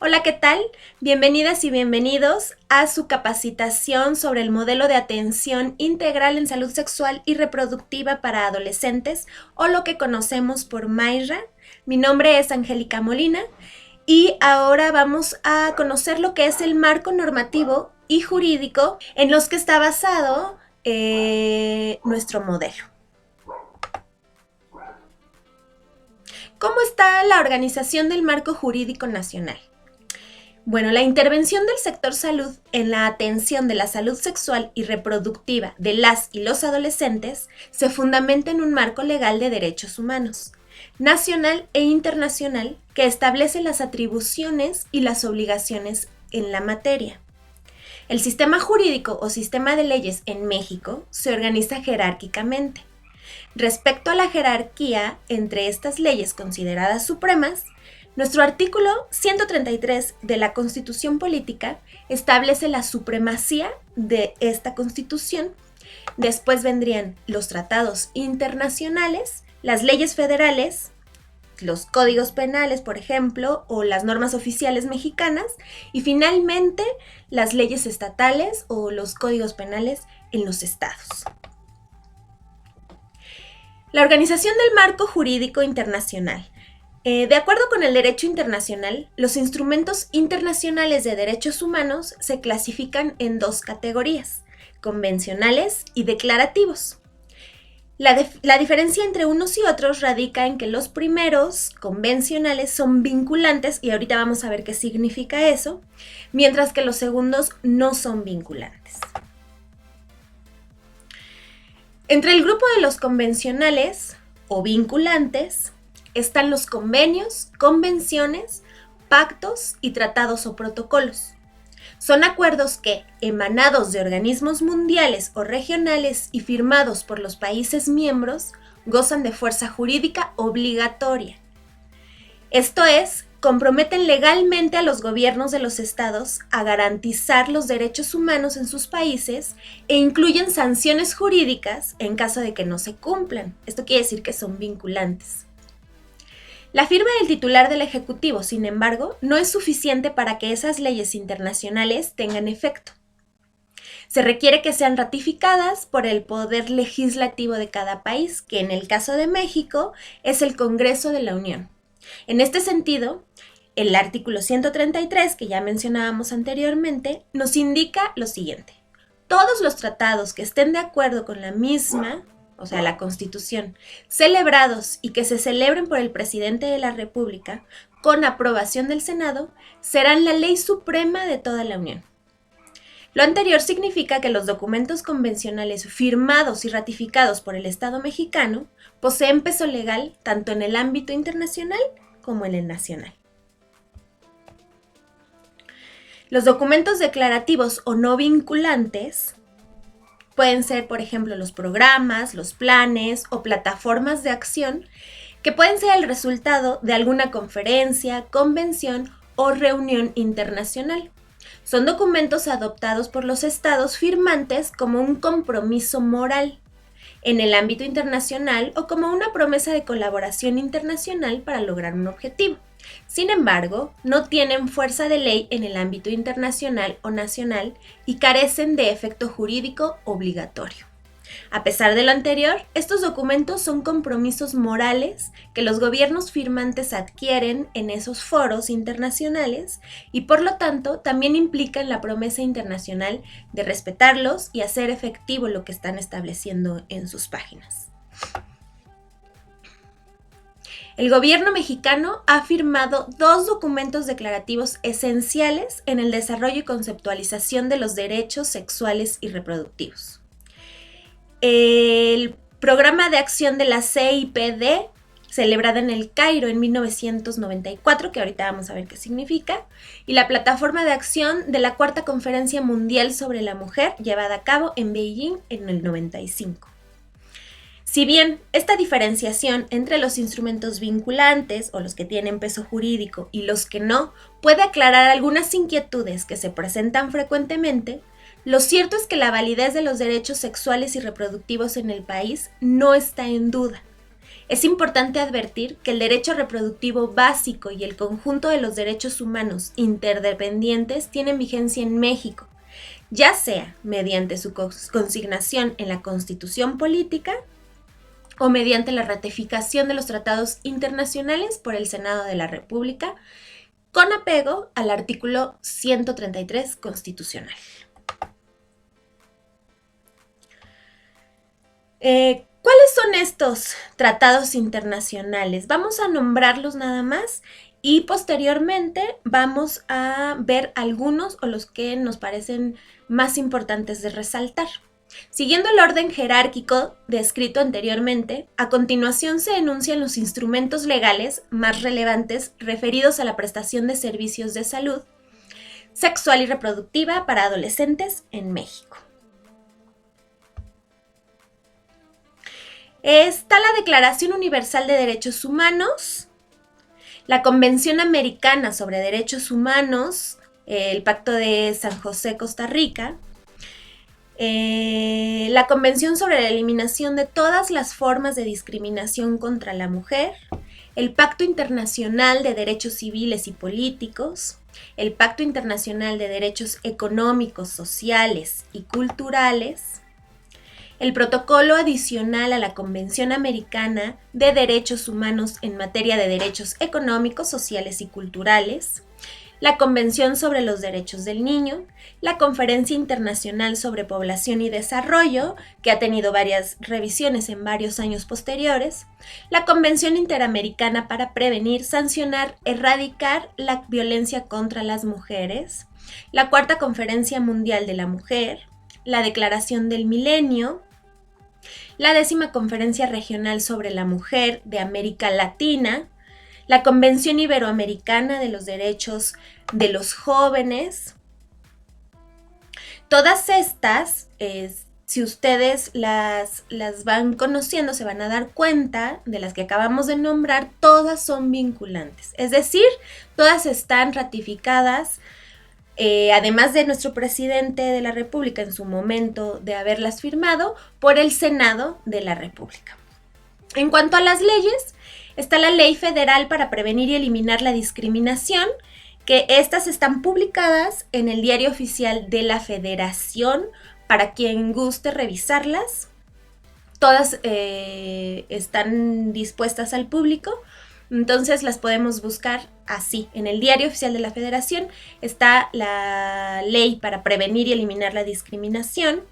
Hola, ¿qué tal? Bienvenidas y bienvenidos a su capacitación sobre el modelo de atención integral en salud sexual y reproductiva para adolescentes, o lo que conocemos por MAIRA. Mi nombre es Angélica Molina y ahora vamos a conocer lo que es el marco normativo y jurídico en los que está basado nuestro modelo. ¿Cómo está la organización del marco jurídico nacional? Bueno, la intervención del sector salud en la atención de la salud sexual y reproductiva de las y los adolescentes se fundamenta en un marco legal de derechos humanos, nacional e internacional, que establece las atribuciones y las obligaciones en la materia. El sistema jurídico o sistema de leyes en México se organiza jerárquicamente. Respecto a la jerarquía entre estas leyes consideradas supremas, nuestro artículo 133 de la Constitución Política establece la supremacía de esta Constitución. Después vendrían los tratados internacionales, las leyes federales, los códigos penales, por ejemplo, o las normas oficiales mexicanas, y finalmente las leyes estatales o los códigos penales en los estados. La organización del marco jurídico internacional. De acuerdo con el derecho internacional, los instrumentos internacionales de derechos humanos se clasifican en dos categorías: convencionales y declarativos. La diferencia entre unos y otros radica en que los primeros, convencionales, son vinculantes, y ahorita vamos a ver qué significa eso, mientras que los segundos no son vinculantes. Entre el grupo de los convencionales o vinculantes están los convenios, convenciones, pactos y tratados o protocolos. Son acuerdos que, emanados de organismos mundiales o regionales y firmados por los países miembros, gozan de fuerza jurídica obligatoria. Esto es, comprometen legalmente a los gobiernos de los estados a garantizar los derechos humanos en sus países e incluyen sanciones jurídicas en caso de que no se cumplan. Esto quiere decir que son vinculantes. La firma del titular del Ejecutivo, sin embargo, no es suficiente para que esas leyes internacionales tengan efecto. Se requiere que sean ratificadas por el poder legislativo de cada país, que en el caso de México es el Congreso de la Unión. En este sentido, el artículo 133, que ya mencionábamos anteriormente, nos indica lo siguiente: todos los tratados que estén de acuerdo con la misma, o sea, la Constitución, celebrados y que se celebren por el presidente de la República con aprobación del Senado, serán la ley suprema de toda la Unión. Lo anterior significa que los documentos convencionales firmados y ratificados por el Estado mexicano poseen peso legal tanto en el ámbito internacional como en el nacional. Los documentos declarativos o no vinculantes pueden ser, por ejemplo, los programas, los planes o plataformas de acción que pueden ser el resultado de alguna conferencia, convención o reunión internacional. Son documentos adoptados por los estados firmantes como un compromiso moral en el ámbito internacional o como una promesa de colaboración internacional para lograr un objetivo. Sin embargo, no tienen fuerza de ley en el ámbito internacional o nacional y carecen de efecto jurídico obligatorio. A pesar de lo anterior, estos documentos son compromisos morales que los gobiernos firmantes adquieren en esos foros internacionales y por lo tanto también implican la promesa internacional de respetarlos y hacer efectivo lo que están estableciendo en sus páginas. El gobierno mexicano ha firmado dos documentos declarativos esenciales en el desarrollo y conceptualización de los derechos sexuales y reproductivos: el Programa de Acción de la CIPD, celebrada en El Cairo en 1994, que ahorita vamos a ver qué significa, y la Plataforma de Acción de la Cuarta Conferencia Mundial sobre la Mujer, llevada a cabo en Beijing en el 95. Si bien esta diferenciación entre los instrumentos vinculantes o los que tienen peso jurídico y los que no puede aclarar algunas inquietudes que se presentan frecuentemente, lo cierto es que la validez de los derechos sexuales y reproductivos en el país no está en duda. Es importante advertir que el derecho reproductivo básico y el conjunto de los derechos humanos interdependientes tienen vigencia en México, ya sea mediante su consignación en la Constitución política o mediante la ratificación de los tratados internacionales por el Senado de la República, con apego al artículo 133 constitucional. ¿Cuáles son estos tratados internacionales? Vamos a nombrarlos nada más y posteriormente vamos a ver algunos o los que nos parecen más importantes de resaltar. Siguiendo el orden jerárquico descrito anteriormente, a continuación se enuncian los instrumentos legales más relevantes referidos a la prestación de servicios de salud sexual y reproductiva para adolescentes en México. Está la Declaración Universal de Derechos Humanos, la Convención Americana sobre Derechos Humanos, el Pacto de San José, Costa Rica, la Convención sobre la Eliminación de todas las formas de discriminación contra la mujer, el Pacto Internacional de Derechos Civiles y Políticos, el Pacto Internacional de Derechos Económicos, Sociales y Culturales, el Protocolo Adicional a la Convención Americana de Derechos Humanos en materia de derechos económicos, sociales y culturales, la Convención sobre los Derechos del Niño, la Conferencia Internacional sobre Población y Desarrollo, que ha tenido varias revisiones en varios años posteriores, la Convención Interamericana para prevenir, sancionar, erradicar la violencia contra las mujeres, la Cuarta Conferencia Mundial de la Mujer, la Declaración del Milenio, la 10ª Conferencia Regional sobre la Mujer de América Latina, la Convención Iberoamericana de los Derechos de los Jóvenes. Todas estas, si ustedes las van conociendo, se van a dar cuenta de las que acabamos de nombrar, todas son vinculantes. Es decir, todas están ratificadas, además de nuestro presidente de la República en su momento de haberlas firmado, por el Senado de la República. En cuanto a las leyes, está la Ley Federal para Prevenir y Eliminar la Discriminación, que estas están publicadas en el Diario Oficial de la Federación para quien guste revisarlas. Todas están dispuestas al público, entonces las podemos buscar así. En el Diario Oficial de la Federación está la Ley para Prevenir y Eliminar la Discriminación,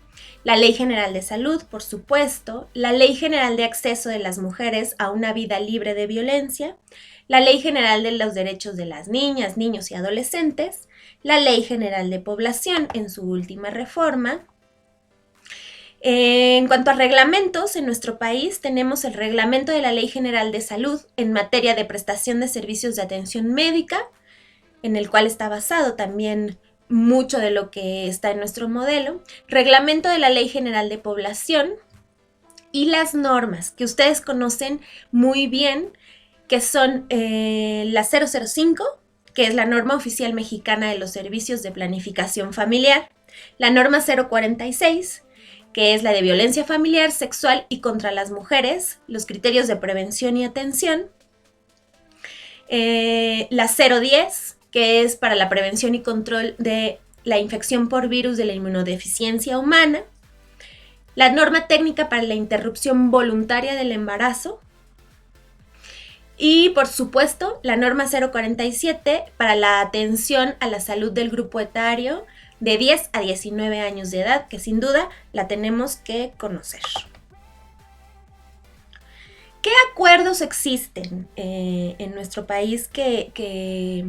la Ley General de Salud, por supuesto, la Ley General de Acceso de las Mujeres a una Vida Libre de Violencia, la Ley General de los Derechos de las Niñas, Niños y Adolescentes, la Ley General de Población en su última reforma. En cuanto a reglamentos, en nuestro país tenemos el Reglamento de la Ley General de Salud en materia de prestación de servicios de atención médica, en el cual está basado también mucho de lo que está en nuestro modelo, Reglamento de la Ley General de Población y las normas que ustedes conocen muy bien, que son la 005, que es la norma oficial mexicana de los servicios de planificación familiar, la norma 046, que es la de violencia familiar, sexual y contra las mujeres, los criterios de prevención y atención, la 010, que es para la prevención y control de la infección por virus de la inmunodeficiencia humana, la norma técnica para la interrupción voluntaria del embarazo y, por supuesto, la norma 047 para la atención a la salud del grupo etario de 10 a 19 años de edad, que sin duda la tenemos que conocer. ¿Qué acuerdos existen en nuestro país que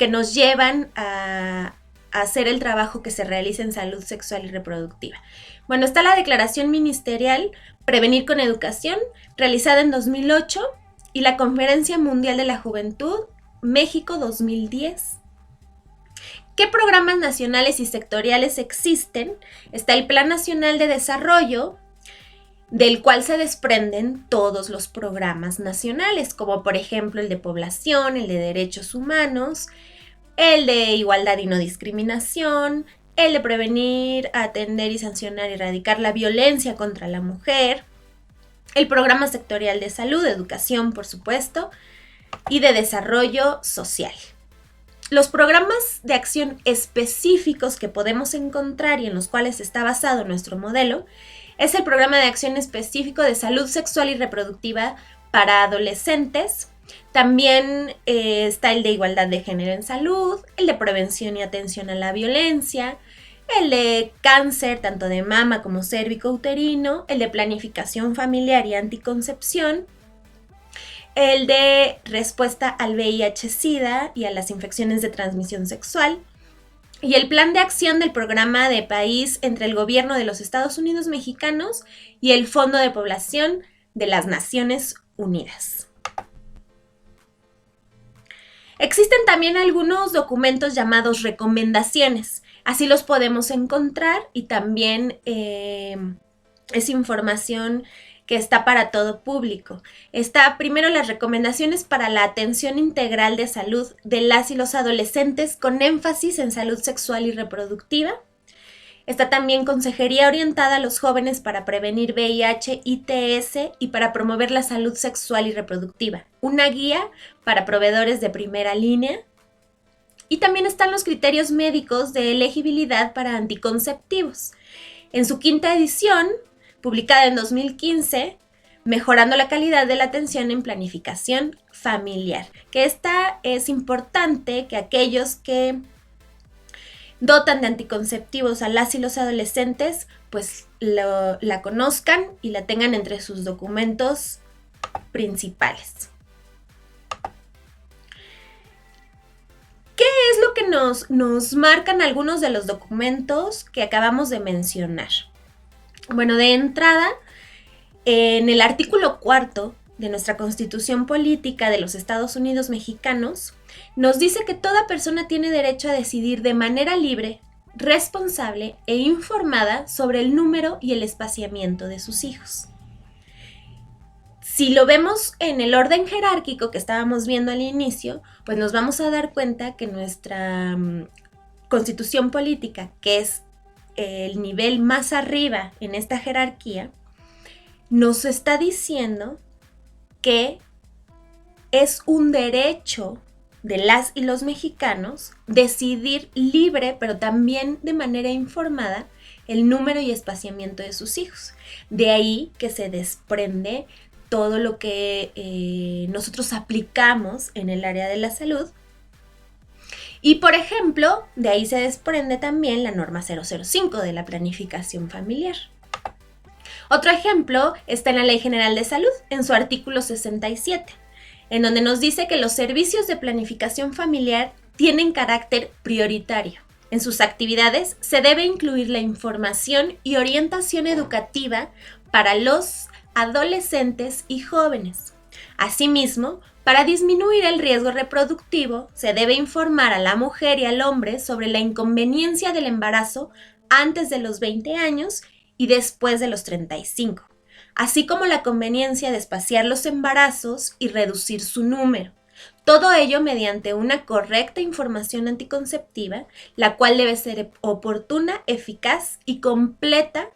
nos llevan a hacer el trabajo que se realiza en salud sexual y reproductiva? Bueno, está la Declaración Ministerial Prevenir con Educación, realizada en 2008, y la Conferencia Mundial de la Juventud, México 2010. ¿Qué programas nacionales y sectoriales existen? Está el Plan Nacional de Desarrollo, del cual se desprenden todos los programas nacionales, como por ejemplo el de población, el de derechos humanos, el de igualdad y no discriminación, el de prevenir, atender y sancionar y erradicar la violencia contra la mujer, el programa sectorial de salud, educación, por supuesto, y de desarrollo social. Los programas de acción específicos que podemos encontrar y en los cuales está basado nuestro modelo es el programa de acción específico de salud sexual y reproductiva para adolescentes. También está el de igualdad de género en salud, el de prevención y atención a la violencia, el de cáncer tanto de mama como cérvico-uterino, el de planificación familiar y anticoncepción, el de respuesta al VIH-Sida y a las infecciones de transmisión sexual, y el plan de acción del programa de país entre el gobierno de los Estados Unidos mexicanos y el Fondo de Población de las Naciones Unidas. Existen también algunos documentos llamados recomendaciones, así los podemos encontrar y también es información que está para todo público. Está primero las recomendaciones para la atención integral de salud de las y los adolescentes con énfasis en salud sexual y reproductiva. Está también consejería orientada a los jóvenes para prevenir VIH, ITS y para promover la salud sexual y reproductiva. Una guía para proveedores de primera línea. Y también están los criterios médicos de elegibilidad para anticonceptivos. En su 5ª edición, publicada en 2015, mejorando la calidad de la atención en planificación familiar. Que esta es importante que aquellos que dotan de anticonceptivos a las y los adolescentes, pues la conozcan y la tengan entre sus documentos principales. ¿Qué es lo que nos marcan algunos de los documentos que acabamos de mencionar? Bueno, de entrada, en el artículo 4 de nuestra Constitución Política de los Estados Unidos Mexicanos, nos dice que toda persona tiene derecho a decidir de manera libre, responsable e informada sobre el número y el espaciamiento de sus hijos. Si lo vemos en el orden jerárquico que estábamos viendo al inicio, pues nos vamos a dar cuenta que nuestra Constitución Política, que es el nivel más arriba en esta jerarquía, nos está diciendo que es un derecho de las y los mexicanos decidir libre, pero también de manera informada, el número y espaciamiento de sus hijos. De ahí que se desprende todo lo que nosotros aplicamos en el área de la salud. Y, por ejemplo, de ahí se desprende también la norma 005 de la planificación familiar. Otro ejemplo está en la Ley General de Salud, en su artículo 67, en donde nos dice que los servicios de planificación familiar tienen carácter prioritario. En sus actividades se debe incluir la información y orientación educativa para los adolescentes y jóvenes. Asimismo, para disminuir el riesgo reproductivo, se debe informar a la mujer y al hombre sobre la inconveniencia del embarazo antes de los 20 años y después de los 35, así como la conveniencia de espaciar los embarazos y reducir su número. Todo ello mediante una correcta información anticonceptiva, la cual debe ser oportuna, eficaz y completa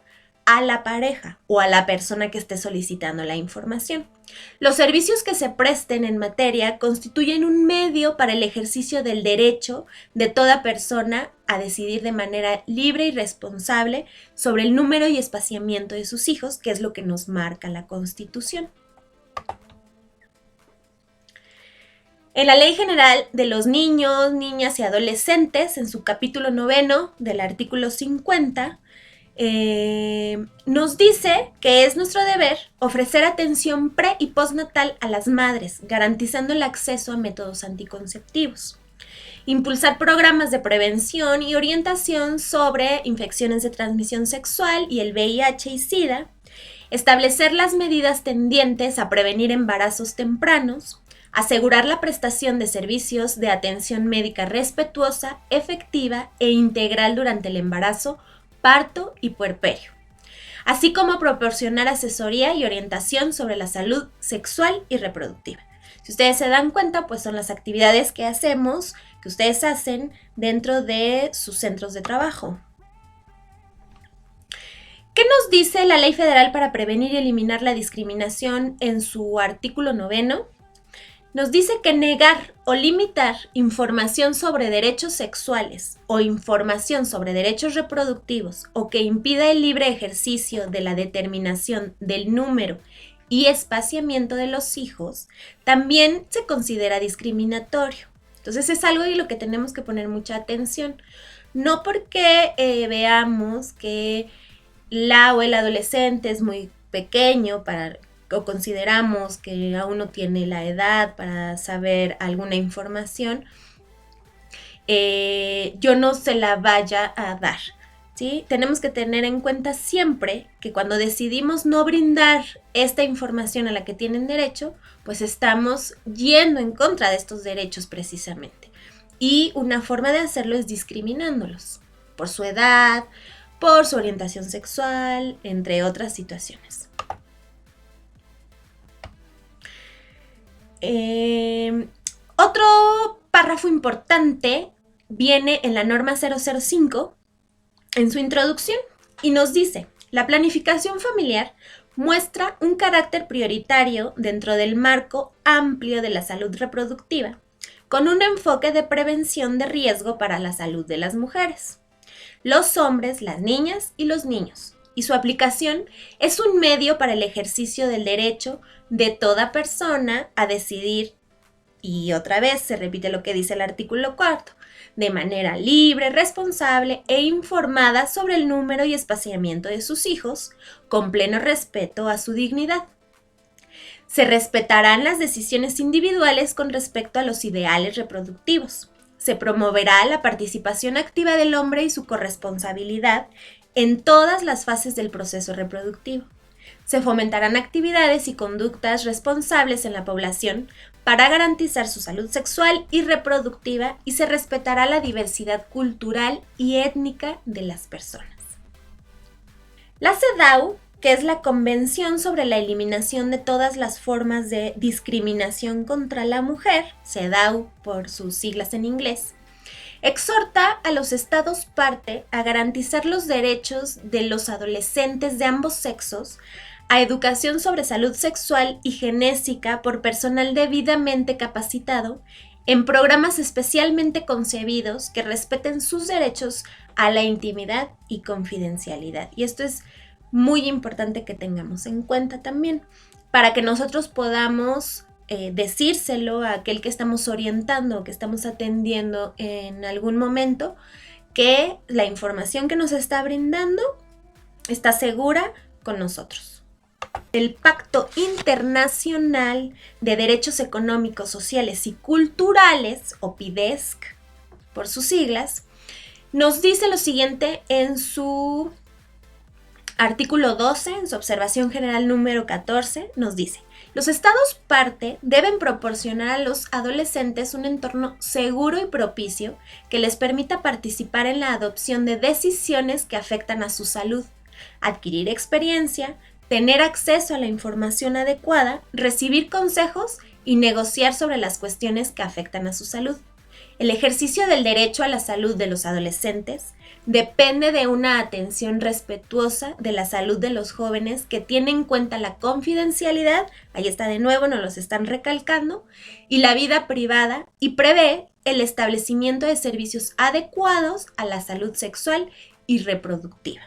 a la pareja o a la persona que esté solicitando la información. Los servicios que se presten en materia constituyen un medio para el ejercicio del derecho de toda persona a decidir de manera libre y responsable sobre el número y espaciamiento de sus hijos, que es lo que nos marca la Constitución. En la Ley General de los Niños, Niñas y Adolescentes, en su capítulo 9 del artículo 50, nos dice que es nuestro deber ofrecer atención pre- y postnatal a las madres, garantizando el acceso a métodos anticonceptivos. Impulsar programas de prevención y orientación sobre infecciones de transmisión sexual y el VIH y SIDA. Establecer las medidas tendientes a prevenir embarazos tempranos. Asegurar la prestación de servicios de atención médica respetuosa, efectiva e integral durante el embarazo, parto y puerperio, así como proporcionar asesoría y orientación sobre la salud sexual y reproductiva. Si ustedes se dan cuenta, pues son las actividades que hacemos, que ustedes hacen dentro de sus centros de trabajo. ¿Qué nos dice la Ley Federal para Prevenir y Eliminar la Discriminación en su artículo 9? Nos dice que negar o limitar información sobre derechos sexuales o información sobre derechos reproductivos o que impida el libre ejercicio de la determinación del número y espaciamiento de los hijos también se considera discriminatorio. Entonces es algo en lo que tenemos que poner mucha atención. No porque veamos que la o el adolescente es muy pequeño o consideramos que aún no tiene la edad para saber alguna información, yo no se la vaya a dar, ¿sí? Tenemos que tener en cuenta siempre que cuando decidimos no brindar esta información a la que tienen derecho, pues estamos yendo en contra de estos derechos precisamente. Y una forma de hacerlo es discriminándolos por su edad, por su orientación sexual, entre otras situaciones. Otro párrafo importante viene en la norma 005 en su introducción y nos dice: la planificación familiar muestra un carácter prioritario dentro del marco amplio de la salud reproductiva, con un enfoque de prevención de riesgo para la salud de las mujeres, los hombres, las niñas y los niños, y su aplicación es un medio para el ejercicio del derecho de toda persona a decidir, y otra vez se repite lo que dice el artículo 4, de manera libre, responsable e informada sobre el número y espaciamiento de sus hijos, con pleno respeto a su dignidad. Se respetarán las decisiones individuales con respecto a los ideales reproductivos. Se promoverá la participación activa del hombre y su corresponsabilidad en todas las fases del proceso reproductivo. Se fomentarán actividades y conductas responsables en la población para garantizar su salud sexual y reproductiva y se respetará la diversidad cultural y étnica de las personas. La CEDAW, que es la Convención sobre la Eliminación de todas las formas de discriminación contra la mujer, CEDAW por sus siglas en inglés, exhorta a los estados parte a garantizar los derechos de los adolescentes de ambos sexos a educación sobre salud sexual y genésica por personal debidamente capacitado en programas especialmente concebidos que respeten sus derechos a la intimidad y confidencialidad. Y esto es muy importante que tengamos en cuenta también, para que nosotros podamos decírselo a aquel que estamos orientando o que estamos atendiendo en algún momento, que la información que nos está brindando está segura con nosotros. El Pacto Internacional de Derechos Económicos, Sociales y Culturales, o PIDESC, por sus siglas, nos dice lo siguiente en su artículo 12, en su observación general número 14, nos dice: los estados parte deben proporcionar a los adolescentes un entorno seguro y propicio que les permita participar en la adopción de decisiones que afectan a su salud, adquirir experiencia, tener acceso a la información adecuada, recibir consejos y negociar sobre las cuestiones que afectan a su salud. El ejercicio del derecho a la salud de los adolescentes depende de una atención respetuosa de la salud de los jóvenes que tiene en cuenta la confidencialidad, ahí está de nuevo, nos los están recalcando, y la vida privada, y prevé el establecimiento de servicios adecuados a la salud sexual y reproductiva.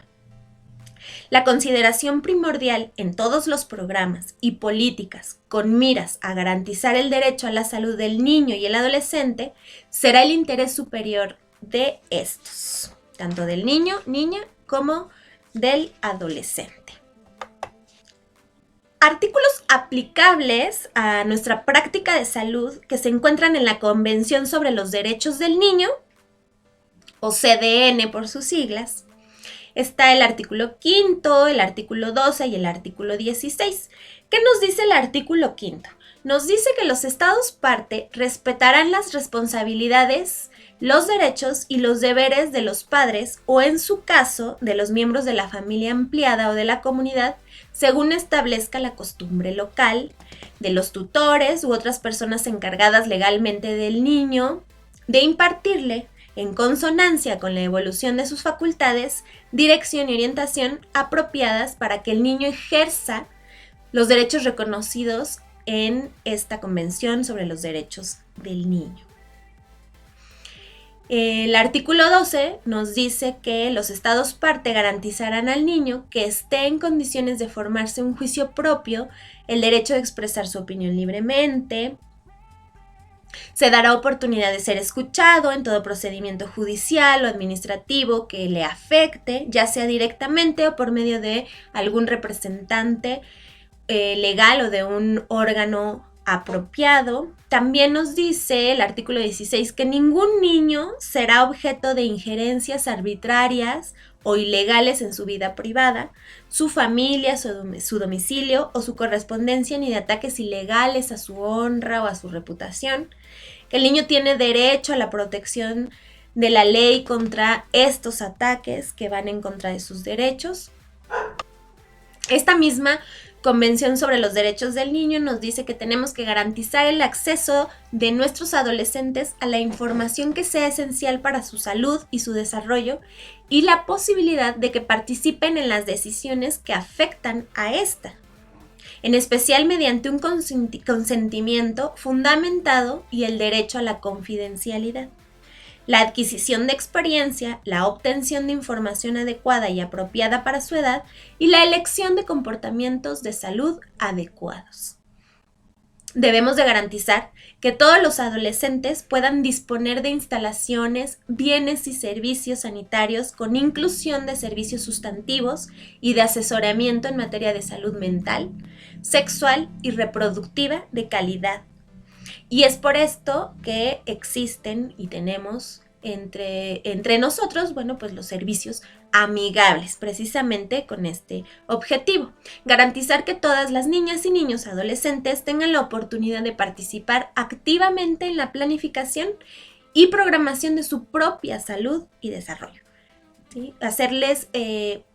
La consideración primordial en todos los programas y políticas con miras a garantizar el derecho a la salud del niño y el adolescente será el interés superior de estos, tanto del niño, niña, como del adolescente. Artículos aplicables a nuestra práctica de salud que se encuentran en la Convención sobre los Derechos del Niño, o CDN por sus siglas. Está el artículo 5, el artículo 12 y el artículo 16. ¿Qué nos dice el artículo 5? Nos dice que los estados parte respetarán las responsabilidades, los derechos y los deberes de los padres o, en su caso, de los miembros de la familia ampliada o de la comunidad, según establezca la costumbre local, de los tutores u otras personas encargadas legalmente del niño, de impartirle en consonancia con la evolución de sus facultades, dirección y orientación apropiadas para que el niño ejerza los derechos reconocidos en esta Convención sobre los Derechos del Niño. El artículo 12 nos dice que los estados parte garantizarán al niño que esté en condiciones de formarse un juicio propio, el derecho de expresar su opinión libremente, se dará oportunidad de ser escuchado en todo procedimiento judicial o administrativo que le afecte, ya sea directamente o por medio de algún representante legal o de un órgano apropiado. También nos dice el artículo 16 que ningún niño será objeto de injerencias arbitrarias o ilegales en su vida privada, su familia, su domicilio o su correspondencia, ni de ataques ilegales a su honra o a su reputación. Que el niño tiene derecho a la protección de la ley contra estos ataques que van en contra de sus derechos. Esta misma Convención sobre los Derechos del Niño nos dice que tenemos que garantizar el acceso de nuestros adolescentes a la información que sea esencial para su salud y su desarrollo y la posibilidad de que participen en las decisiones que afectan a esta, en especial mediante un consentimiento fundamentado y el derecho a la confidencialidad. La adquisición de experiencia, la obtención de información adecuada y apropiada para su edad y la elección de comportamientos de salud adecuados. Debemos de garantizar que todos los adolescentes puedan disponer de instalaciones, bienes y servicios sanitarios con inclusión de servicios sustantivos y de asesoramiento en materia de salud mental, sexual y reproductiva de calidad. Y es por esto que existen y tenemos entre nosotros, pues los servicios amigables, precisamente con este objetivo. Garantizar que todas las niñas y niños adolescentes tengan la oportunidad de participar activamente en la planificación y programación de su propia salud y desarrollo. ¿Sí? Hacerles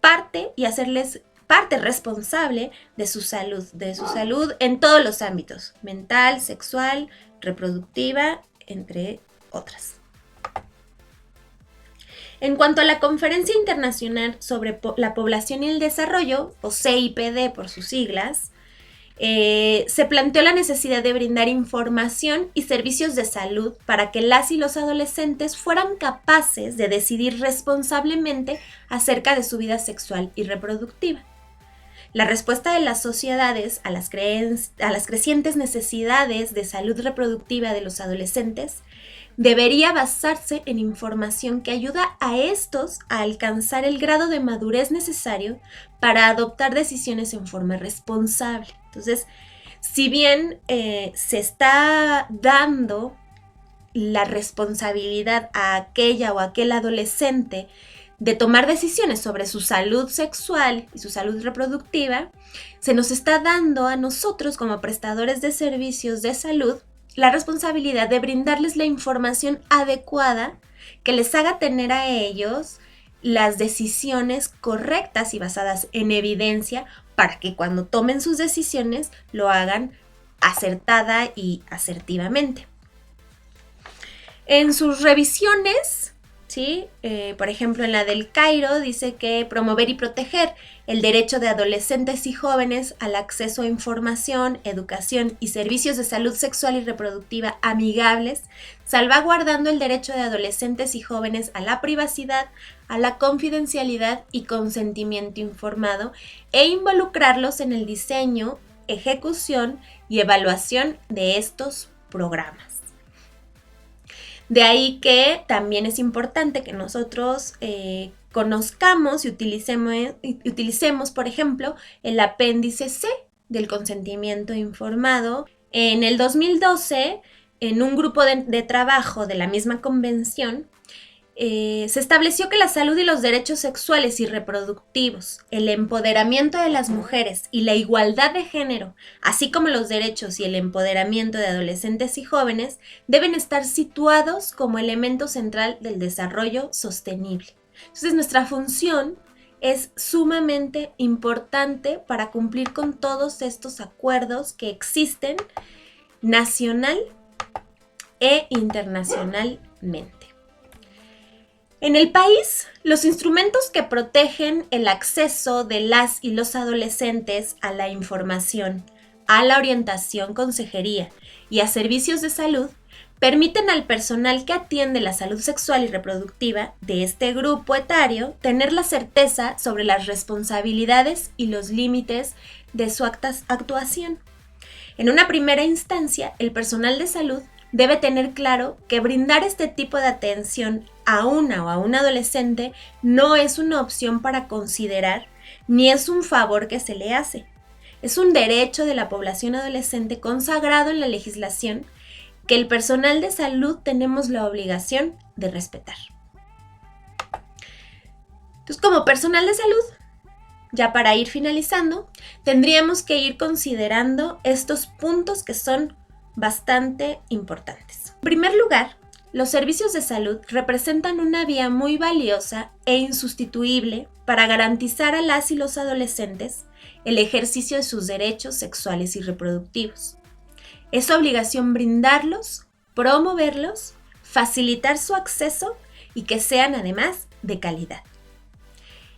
parte y hacerles parte responsable de su salud en todos los ámbitos, mental, sexual, reproductiva, entre otras. En cuanto a la Conferencia Internacional sobre la Población y el Desarrollo, o CIPD por sus siglas, se planteó la necesidad de brindar información y servicios de salud para que las y los adolescentes fueran capaces de decidir responsablemente acerca de su vida sexual y reproductiva. La respuesta de las sociedades a las crecientes necesidades de salud reproductiva de los adolescentes debería basarse en información que ayuda a estos a alcanzar el grado de madurez necesario para adoptar decisiones en forma responsable. Entonces, si bien se está dando la responsabilidad a aquella o aquel adolescente de tomar decisiones sobre su salud sexual y su salud reproductiva, se nos está dando a nosotros como prestadores de servicios de salud la responsabilidad de brindarles la información adecuada que les haga tener a ellos las decisiones correctas y basadas en evidencia para que cuando tomen sus decisiones lo hagan acertada y asertivamente. En sus revisiones, ¿sí? Por ejemplo, en la del Cairo dice que promover y proteger el derecho de adolescentes y jóvenes al acceso a información, educación y servicios de salud sexual y reproductiva amigables, salvaguardando el derecho de adolescentes y jóvenes a la privacidad, a la confidencialidad y consentimiento informado, e involucrarlos en el diseño, ejecución y evaluación de estos programas. De ahí que también es importante que nosotros conozcamos y utilicemos, por ejemplo, el apéndice C del consentimiento informado. En el 2012, en un grupo de trabajo de la misma convención, se estableció que la salud y los derechos sexuales y reproductivos, el empoderamiento de las mujeres y la igualdad de género, así como los derechos y el empoderamiento de adolescentes y jóvenes, deben estar situados como elemento central del desarrollo sostenible. Entonces, nuestra función es sumamente importante para cumplir con todos estos acuerdos que existen nacional e internacionalmente. En el país, los instrumentos que protegen el acceso de las y los adolescentes a la información, a la orientación, consejería y a servicios de salud permiten al personal que atiende la salud sexual y reproductiva de este grupo etario tener la certeza sobre las responsabilidades y los límites de su actuación. En una primera instancia, el personal de salud debe tener claro que brindar este tipo de atención a una o a un adolescente no es una opción para considerar ni es un favor que se le hace. Es un derecho de la población adolescente consagrado en la legislación que el personal de salud tenemos la obligación de respetar. Entonces, como personal de salud, ya para ir finalizando, tendríamos que ir considerando estos puntos que son bastante importantes. En primer lugar, los servicios de salud representan una vía muy valiosa e insustituible para garantizar a las y los adolescentes el ejercicio de sus derechos sexuales y reproductivos. Es obligación brindarlos, promoverlos, facilitar su acceso y que sean además de calidad.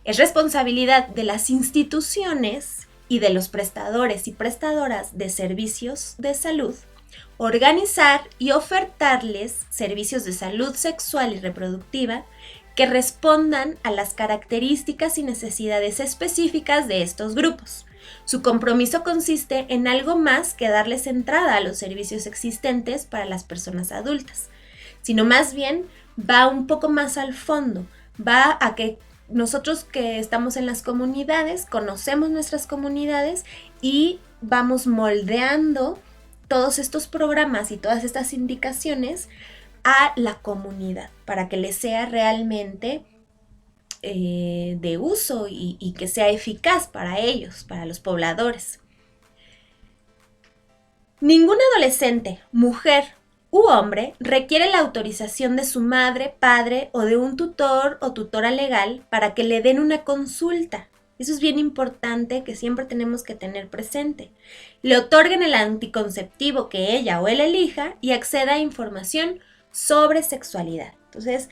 Es responsabilidad de las instituciones y de los prestadores y prestadoras de servicios de salud organizar y ofertarles servicios de salud sexual y reproductiva que respondan a las características y necesidades específicas de estos grupos. Su compromiso consiste en algo más que darles entrada a los servicios existentes para las personas adultas, sino más bien va un poco más al fondo, va a que nosotros que estamos en las comunidades, conocemos nuestras comunidades y vamos moldeando todos estos programas y todas estas indicaciones a la comunidad para que les sea realmente de uso y que sea eficaz para ellos, para los pobladores. Ningún adolescente, mujer u hombre requiere la autorización de su madre, padre o de un tutor o tutora legal para que le den una consulta. Eso es bien importante que siempre tenemos que tener presente. Le otorguen el anticonceptivo que ella o él elija y acceda a información sobre sexualidad. Entonces,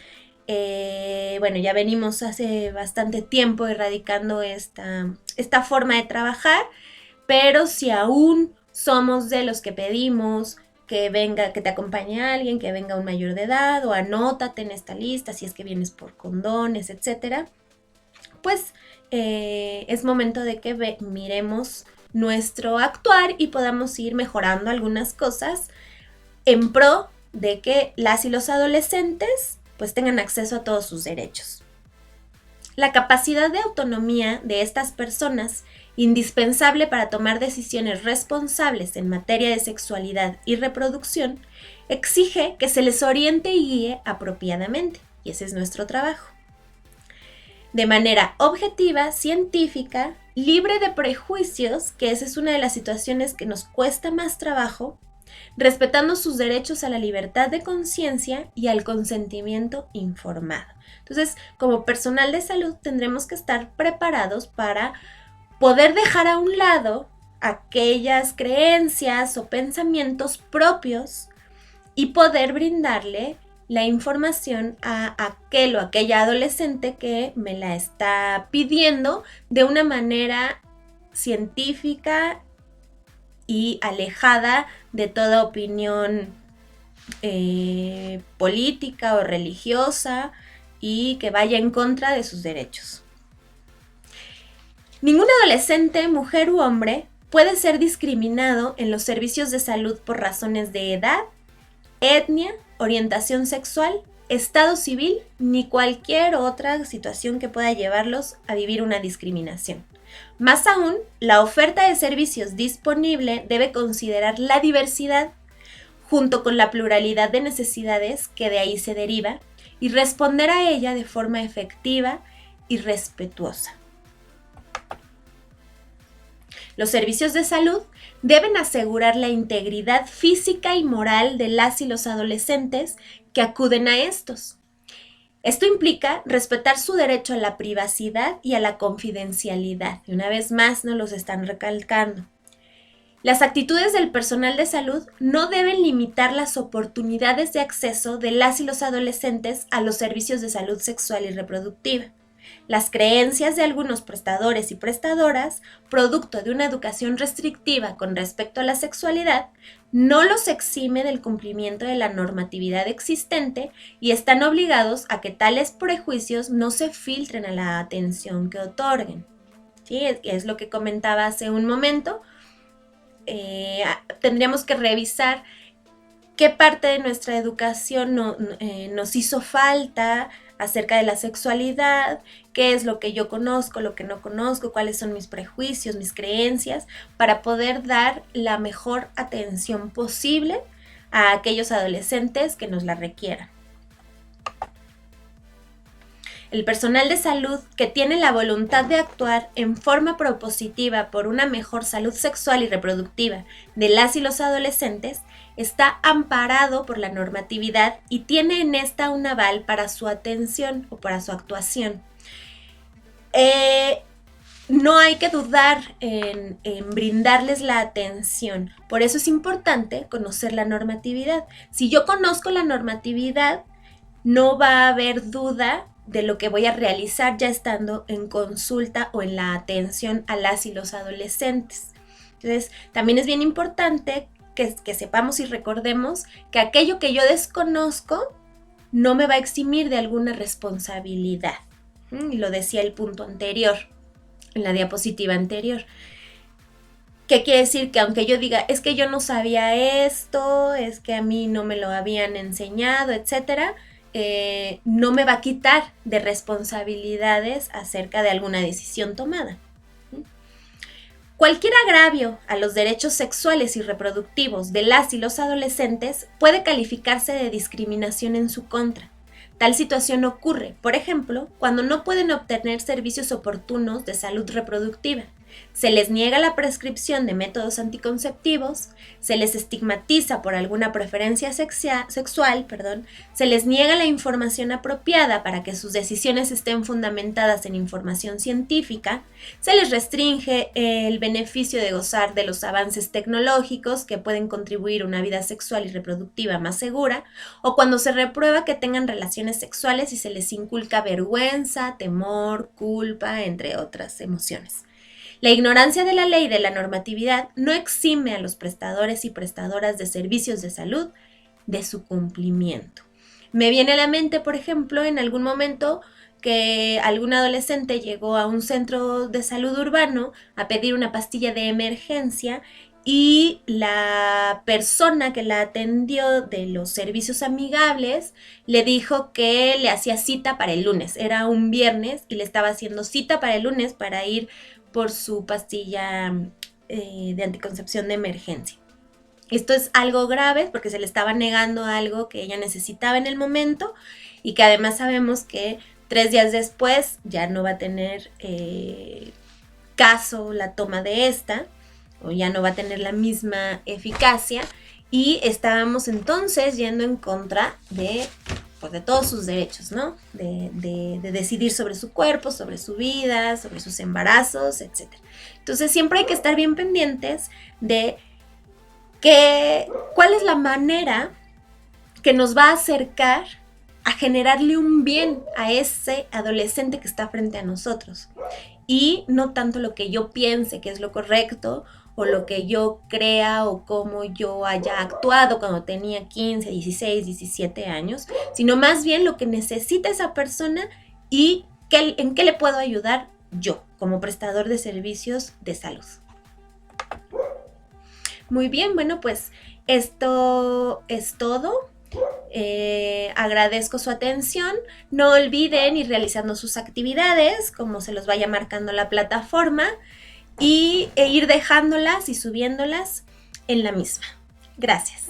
ya venimos hace bastante tiempo erradicando esta forma de trabajar, pero si aún somos de los que pedimos que te acompañe alguien, que venga un mayor de edad o anótate en esta lista si es que vienes por condones, etcétera, pues es momento de que miremos nuestro actuar y podamos ir mejorando algunas cosas en pro de que las y los adolescentes pues tengan acceso a todos sus derechos. La capacidad de autonomía de estas personas, indispensable para tomar decisiones responsables en materia de sexualidad y reproducción, exige que se les oriente y guíe apropiadamente, y ese es nuestro trabajo. De manera objetiva, científica, libre de prejuicios, que esa es una de las situaciones que nos cuesta más trabajo, respetando sus derechos a la libertad de conciencia y al consentimiento informado. Entonces, como personal de salud tendremos que estar preparados para poder dejar a un lado aquellas creencias o pensamientos propios y poder brindarle la información a aquel o aquella adolescente que me la está pidiendo de una manera científica y alejada de toda opinión política o religiosa y que vaya en contra de sus derechos. Ningún adolescente, mujer u hombre, puede ser discriminado en los servicios de salud por razones de edad, etnia, orientación sexual, estado civil, ni cualquier otra situación que pueda llevarlos a vivir una discriminación. Más aún, la oferta de servicios disponible debe considerar la diversidad junto con la pluralidad de necesidades que de ahí se deriva y responder a ella de forma efectiva y respetuosa. Los servicios de salud deben asegurar la integridad física y moral de las y los adolescentes que acuden a estos. Esto implica respetar su derecho a la privacidad y a la confidencialidad. Y una vez más nos los están recalcando. Las actitudes del personal de salud no deben limitar las oportunidades de acceso de las y los adolescentes a los servicios de salud sexual y reproductiva. Las creencias de algunos prestadores y prestadoras, producto de una educación restrictiva con respecto a la sexualidad, no los exime del cumplimiento de la normatividad existente y están obligados a que tales prejuicios no se filtren a la atención que otorguen. ¿Sí? Es lo que comentaba hace un momento. Tendríamos que revisar qué parte de nuestra educación nos hizo falta acerca de la sexualidad, qué es lo que yo conozco, lo que no conozco, cuáles son mis prejuicios, mis creencias, para poder dar la mejor atención posible a aquellos adolescentes que nos la requieran. El personal de salud que tiene la voluntad de actuar en forma propositiva por una mejor salud sexual y reproductiva de las y los adolescentes está amparado por la normatividad y tiene en esta un aval para su atención o para su actuación. No hay que dudar en brindarles la atención. Por eso es importante conocer la normatividad. Si yo conozco la normatividad, no va a haber duda de lo que voy a realizar ya estando en consulta o en la atención a las y los adolescentes. Entonces, también es bien importante que sepamos y recordemos que aquello que yo desconozco no me va a eximir de alguna responsabilidad. Y lo decía el punto anterior, en la diapositiva anterior. ¿Qué quiere decir? Que aunque yo diga, es que yo no sabía esto, es que a mí no me lo habían enseñado, etcétera, no me va a quitar de responsabilidades acerca de alguna decisión tomada. Cualquier agravio a los derechos sexuales y reproductivos de las y los adolescentes puede calificarse de discriminación en su contra. Tal situación ocurre, por ejemplo, cuando no pueden obtener servicios oportunos de salud reproductiva. Se les niega la prescripción de métodos anticonceptivos, se les estigmatiza por alguna preferencia sexual, se les niega la información apropiada para que sus decisiones estén fundamentadas en información científica, se les restringe el beneficio de gozar de los avances tecnológicos que pueden contribuir a una vida sexual y reproductiva más segura, o cuando se reprueba que tengan relaciones sexuales y se les inculca vergüenza, temor, culpa, entre otras emociones. La ignorancia de la ley y de la normatividad no exime a los prestadores y prestadoras de servicios de salud de su cumplimiento. Me viene a la mente, por ejemplo, en algún momento que algún adolescente llegó a un centro de salud urbano a pedir una pastilla de emergencia y la persona que la atendió de los servicios amigables le dijo que le hacía cita para el lunes. Era un viernes y le estaba haciendo cita para el lunes para ir por su pastilla de anticoncepción de emergencia. Esto es algo grave porque se le estaba negando algo que ella necesitaba en el momento y que además sabemos que 3 días después ya no va a tener caso la toma de esta, o ya no va a tener la misma eficacia, y estábamos entonces yendo en contra de todos sus derechos, ¿no? De decidir sobre su cuerpo, sobre su vida, sobre sus embarazos, etc. Entonces siempre hay que estar bien pendientes de cuál es la manera que nos va a acercar a generarle un bien a ese adolescente que está frente a nosotros. Y no tanto lo que yo piense que es lo correcto, o lo que yo crea, o cómo yo haya actuado cuando tenía 15, 16, 17 años, sino más bien lo que necesita esa persona y en qué le puedo ayudar yo, como prestador de servicios de salud. Muy bien, bueno, pues esto es todo. Agradezco su atención. No olviden ir realizando sus actividades, como se los vaya marcando la plataforma, e ir dejándolas y subiéndolas en la misma. Gracias.